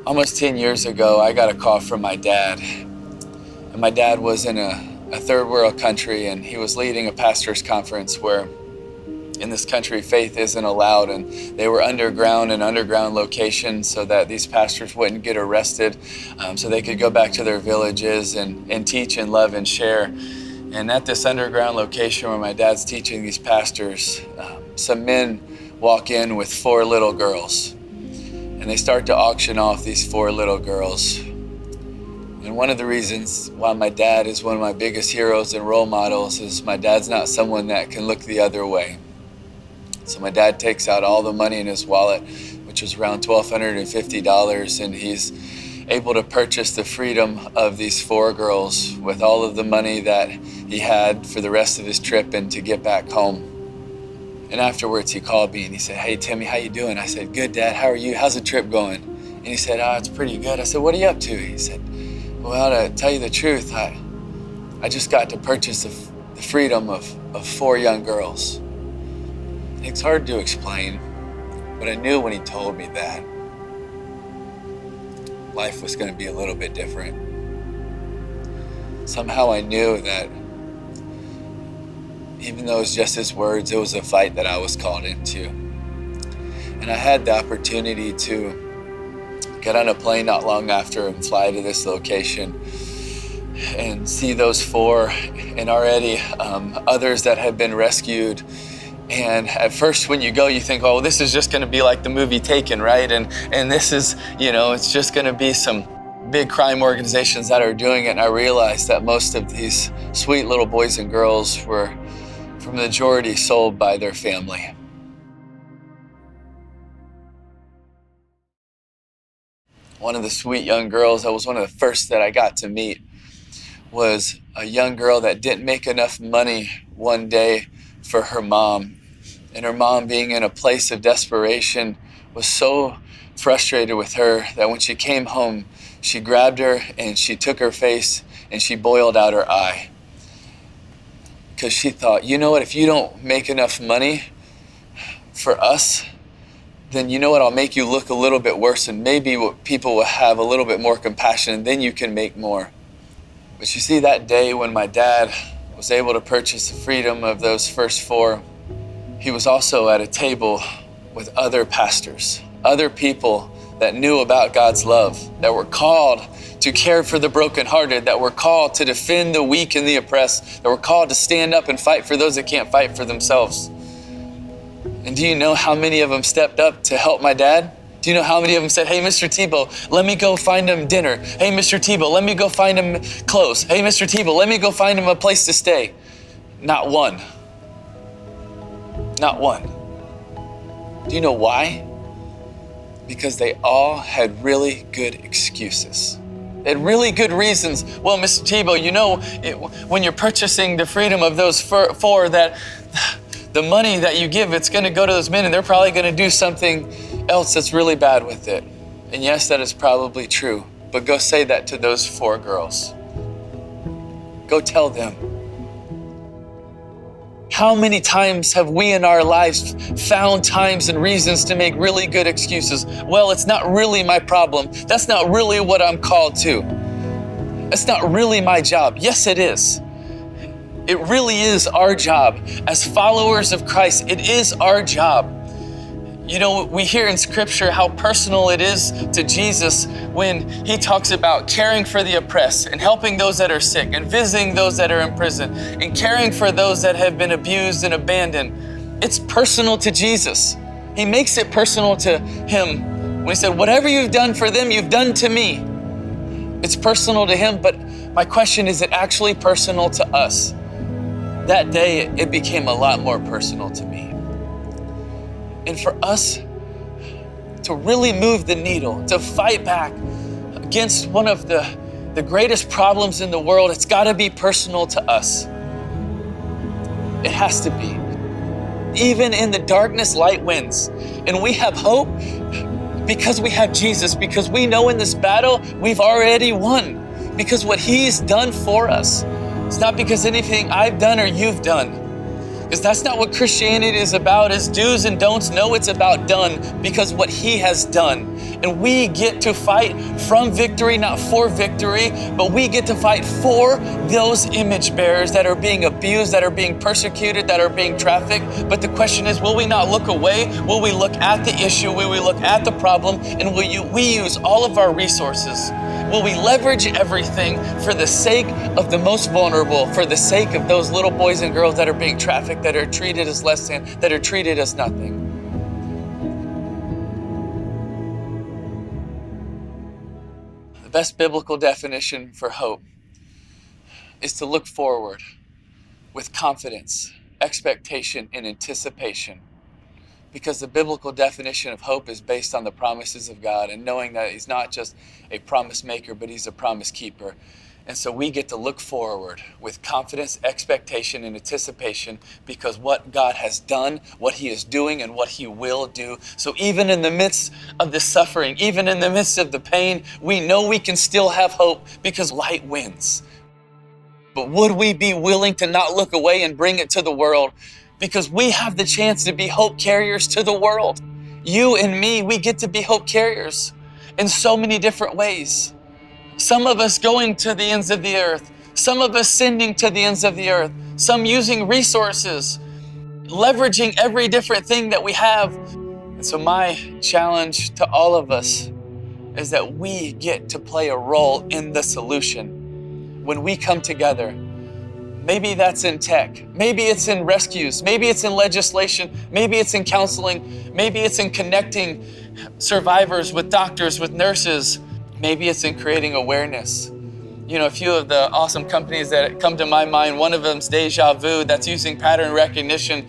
Almost 10 years ago, I got a call from my dad. And my dad was in a third world country, and he was leading a pastor's conference where in this country faith isn't allowed, and they were underground locations so that these pastors wouldn't get arrested, so they could go back to their villages and teach and love and share. And at this underground location where my dad's teaching these pastors, some men walk in with 4 little girls, and they start to auction off these 4 little girls. And one of the reasons why my dad is one of my biggest heroes and role models is my dad's not someone that can look the other way. So my dad takes out all the money in his wallet, which was around $1,250, and he's able to purchase the freedom of these 4 girls with all of the money that he had for the rest of his trip and to get back home. And afterwards he called me and he said, "Hey Timmy, how you doing?" I said, "Good, Dad, how are you? How's the trip going?" And he said, "It's pretty good." I said, "What are you up to?" He said, "Well, to tell you the truth, I just got to purchase the freedom of 4 young girls." It's hard to explain, but I knew when he told me that life was going to be a little bit different. Somehow I knew that even though it was just his words, it was a fight that I was called into. And I had the opportunity to get on a plane not long after and fly to this location and see those 4 and already others that had been rescued. And at first when you go, you think, oh, this is just gonna be like the movie Taken, right? And this is, it's just gonna be some big crime organizations that are doing it. And I realized that most of these sweet little boys and girls were, for the majority, sold by their family. One of the sweet young girls, that was one of the first that I got to meet, was a young girl that didn't make enough money one day for her mom. And her mom, being in a place of desperation, was so frustrated with her that when she came home, she grabbed her and she took her face and she boiled out her eye. Because she thought, you know what, if you don't make enough money for us, then you know what, I'll make you look a little bit worse, and maybe people will have a little bit more compassion, and then you can make more. But you see, that day when my dad was able to purchase the freedom of those first 4, he was also at a table with other pastors, other people that knew about God's love, that were called to care for the brokenhearted, that were called to defend the weak and the oppressed, that were called to stand up and fight for those that can't fight for themselves. And do you know how many of them stepped up to help my dad? Do you know how many of them said, "Hey, Mr. Tebow, let me go find him dinner. Hey, Mr. Tebow, let me go find him clothes. Hey, Mr. Tebow, let me go find him a place to stay"? Not one. Not one. Do you know why? Because they all had really good excuses. They had really good reasons. Well, Mr. Tebow, when you're purchasing the freedom of those 4, that the money that you give, it's going to go to those men, and they're probably going to do something else that's really bad with it. And yes, that is probably true. But go say that to those 4 girls. Go tell them. How many times have we in our lives found times and reasons to make really good excuses? Well, it's not really my problem. That's not really what I'm called to. It's not really my job. Yes, it is. It really is our job. As followers of Christ, it is our job. We hear in Scripture how personal it is to Jesus when he talks about caring for the oppressed and helping those that are sick and visiting those that are in prison and caring for those that have been abused and abandoned. It's personal to Jesus. He makes it personal to him when he said, whatever you've done for them, you've done to me. It's personal to him, but my question is it actually personal to us? That day, it became a lot more personal to me. And for us to really move the needle, to fight back against one of the greatest problems in the world, it's got to be personal to us. It has to be. Even in the darkness, light wins. And we have hope because we have Jesus, because we know in this battle, we've already won. Because what he's done for us, it's not because anything I've done or you've done. Because that's not what Christianity is about, is do's and don'ts. No, it's about done, because what he has done. And we get to fight from victory, not for victory, but we get to fight for those image bearers that are being abused, that are being persecuted, that are being trafficked. But the question is, will we not look away? Will we look at the issue? Will we look at the problem? And will we use all of our resources? Will we leverage everything for the sake of the most vulnerable, for the sake of those little boys and girls that are being trafficked, that are treated as less than, that are treated as nothing? The best biblical definition for hope is to look forward with confidence, expectation, and anticipation. Because the biblical definition of hope is based on the promises of God and knowing that he's not just a promise maker, but he's a promise keeper. And so we get to look forward with confidence, expectation, and anticipation, because what God has done, what he is doing, and what he will do. So even in the midst of the suffering, even in the midst of the pain, we know we can still have hope because light wins. But would we be willing to not look away and bring it to the world? Because we have the chance to be hope carriers to the world. You and me, we get to be hope carriers in so many different ways. Some of us going to the ends of the earth. Some of us sending to the ends of the earth. Some using resources, leveraging every different thing that we have. And so my challenge to all of us is that we get to play a role in the solution. When we come together, maybe that's in tech, maybe it's in rescues, maybe it's in legislation, maybe it's in counseling, maybe it's in connecting survivors with doctors, with nurses, maybe it's in creating awareness. You know, a few of the awesome companies that come to my mind, one of them's Deja Vu, that's using pattern recognition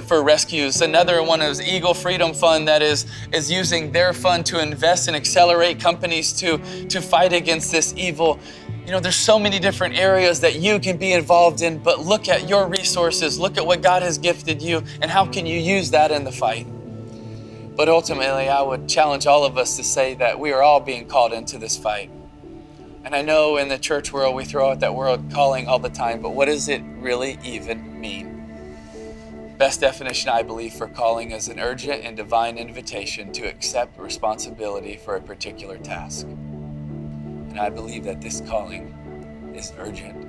for rescues. Another one is Eagle Freedom Fund that is using their fund to invest and accelerate companies to fight against this evil. You know, there's so many different areas that you can be involved in, but look at your resources, look at what God has gifted you, and how can you use that in the fight? But ultimately, I would challenge all of us to say that we are all being called into this fight. And I know in the church world, we throw out that word calling all the time, but what does it really even mean? Best definition, I believe, for calling is an urgent and divine invitation to accept responsibility for a particular task. And I believe that this calling is urgent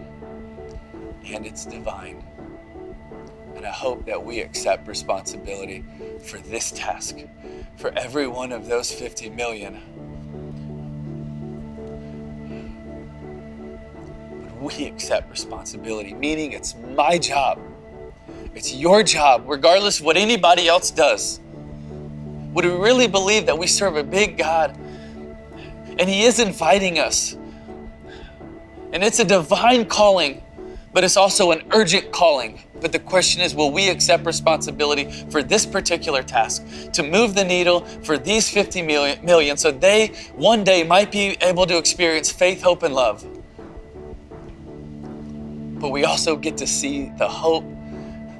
and it's divine. And I hope that we accept responsibility for this task, for every one of those 50 million. But we accept responsibility, meaning it's my job. It's your job, regardless of what anybody else does. Would we really believe that we serve a big God and he is inviting us? And it's a divine calling, but it's also an urgent calling. But the question is, will we accept responsibility for this particular task, to move the needle for these 50 million so they one day might be able to experience faith, hope, and love? But we also get to see the hope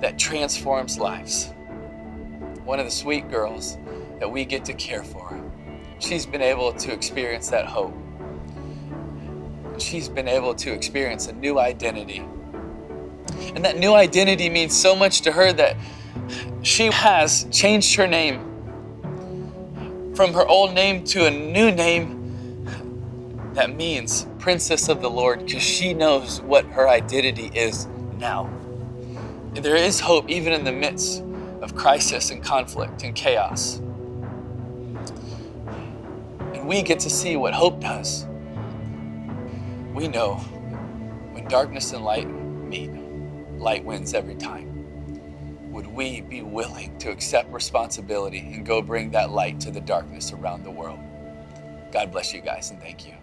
that transforms lives. One of the sweet girls that we get to care for, she's been able to experience that hope. She's been able to experience a new identity. And that new identity means so much to her that she has changed her name from her old name to a new name that means Princess of the Lord, because she knows what her identity is now. And there is hope even in the midst of crisis and conflict and chaos. And we get to see what hope does. We know when darkness and light meet, light wins every time. Would we be willing to accept responsibility and go bring that light to the darkness around the world? God bless you guys, and thank you.